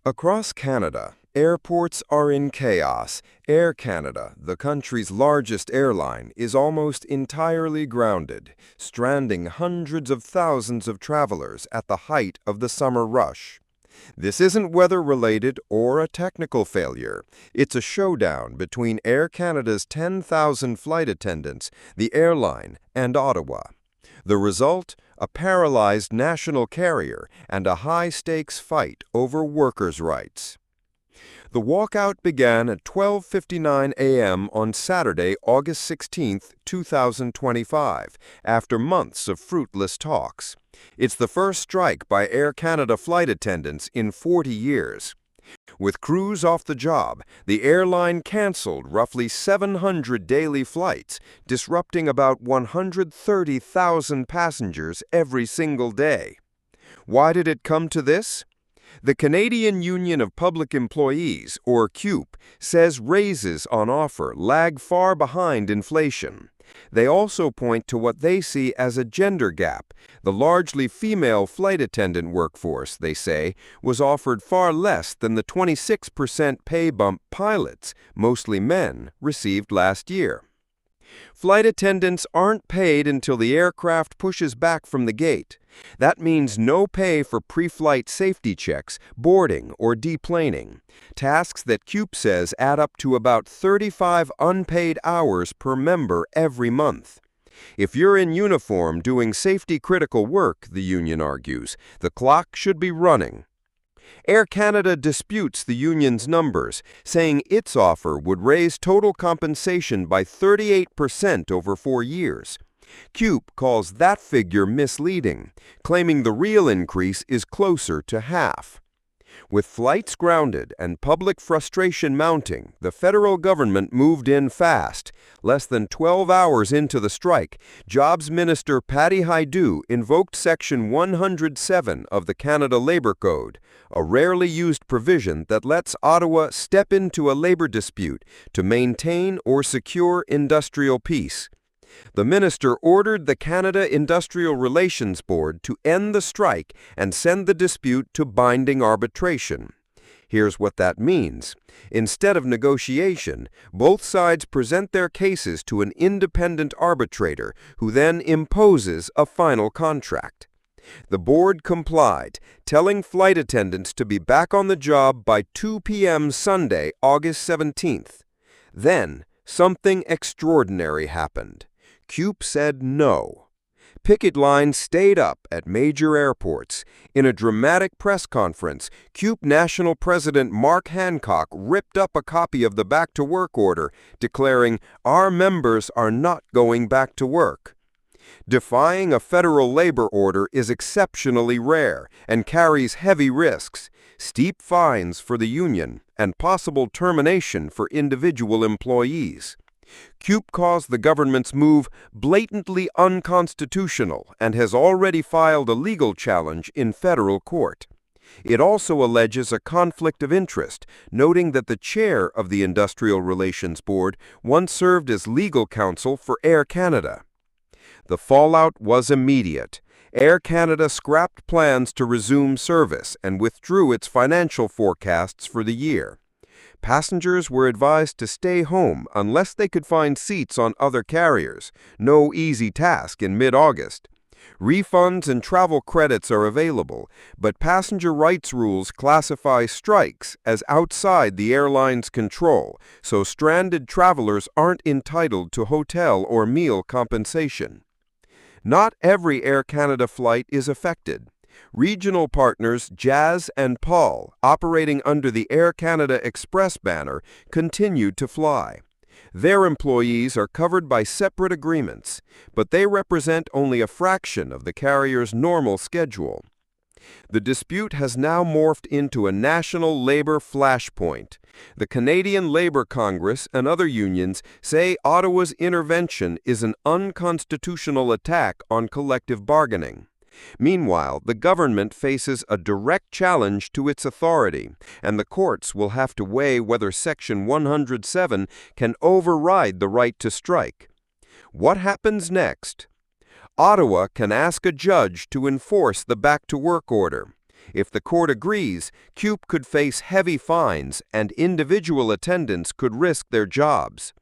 Across Canada, airports are in chaos. Air Canada, the country's largest airline, is almost entirely grounded, stranding hundreds of thousands of travelers at the height of the summer rush. This isn't weather-related or a technical failure. It's a showdown between Air Canada's 10,000 flight attendants, the airline, and Ottawa. The result? A paralyzed national carrier and a high-stakes fight over workers' rights. The walkout began at 12:59 a.m. on Saturday, August 16, 2025, after months of fruitless talks. It's the first strike by Air Canada flight attendants in 40 years. With crews off the job, the airline canceled roughly 700 daily flights, disrupting about 130,000 passengers every single day. Why did it come to this? The Canadian Union of Public Employees, or CUPE, says raises on offer lag far behind inflation. They also point to what they see as a gender gap. The largely female flight attendant workforce, they say, was offered far less than the 26% pay bump pilots, mostly men, received last year. Flight attendants aren't paid until the aircraft pushes back from the gate. That means no pay for pre-flight safety checks, boarding, or deplaning. Tasks that CUPE says add up to about 35 unpaid hours per member every month. If you're in uniform doing safety-critical work, the union argues, the clock should be running. Air Canada disputes the union's numbers, saying its offer would raise total compensation by 38% over 4 years. CUPE calls that figure misleading, claiming the real increase is closer to half. With flights grounded and public frustration mounting, the federal government moved in fast. Less than 12 hours into the strike, Jobs Minister Patty Hajdu invoked Section 107 of the Canada Labour Code, a rarely used provision that lets Ottawa step into a labor dispute to maintain or secure industrial peace. The minister ordered the Canada Industrial Relations Board to end the strike and send the dispute to binding arbitration. Here's what that means. Instead of negotiation, both sides present their cases to an independent arbitrator who then imposes a final contract. The board complied, telling flight attendants to be back on the job by 2 p.m. Sunday, August 17th. Then, something extraordinary happened. CUPE said no. Picket lines stayed up at major airports. In a dramatic press conference, CUPE National President Mark Hancock ripped up a copy of the back-to-work order, declaring, "Our members are not going back to work." Defying a federal labor order is exceptionally rare and carries heavy risks, steep fines for the union, and possible termination for individual employees. CUPE calls the government's move blatantly unconstitutional and has already filed a legal challenge in federal court. It also alleges a conflict of interest, noting that the chair of the Industrial Relations Board once served as legal counsel for Air Canada. The fallout was immediate. Air Canada scrapped plans to resume service and withdrew its financial forecasts for the year. Passengers were advised to stay home unless they could find seats on other carriers, no easy task in mid-August. Refunds and travel credits are available, but passenger rights rules classify strikes as outside the airline's control, so stranded travelers aren't entitled to hotel or meal compensation. Not every Air Canada flight is affected. Regional partners Jazz and Paul, operating under the Air Canada Express banner, continue to fly. Their employees are covered by separate agreements, but they represent only a fraction of the carrier's normal schedule. The dispute has now morphed into a national labor flashpoint. The Canadian Labour Congress and other unions say Ottawa's intervention is an unconstitutional attack on collective bargaining. Meanwhile, the government faces a direct challenge to its authority, and the courts will have to weigh whether Section 107 can override the right to strike. What happens next? Ottawa can ask a judge to enforce the back-to-work order. If the court agrees, CUPE could face heavy fines and individual attendants could risk their jobs.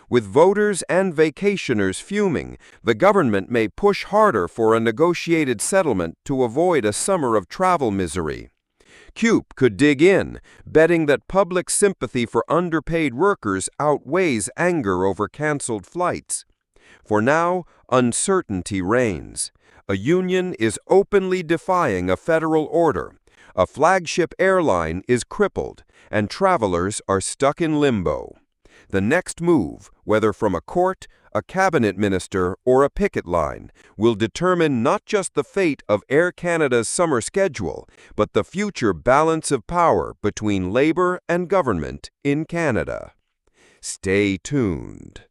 With voters and vacationers fuming, the government may push harder for a negotiated settlement to avoid a summer of travel misery. CUPE could dig in, betting that public sympathy for underpaid workers outweighs anger over canceled flights. For now, uncertainty reigns. A union is openly defying a federal order. A flagship airline is crippled, and travelers are stuck in limbo. The next move, whether from a court, a cabinet minister, or a picket line, will determine not just the fate of Air Canada's summer schedule, but the future balance of power between labor and government in Canada. Stay tuned.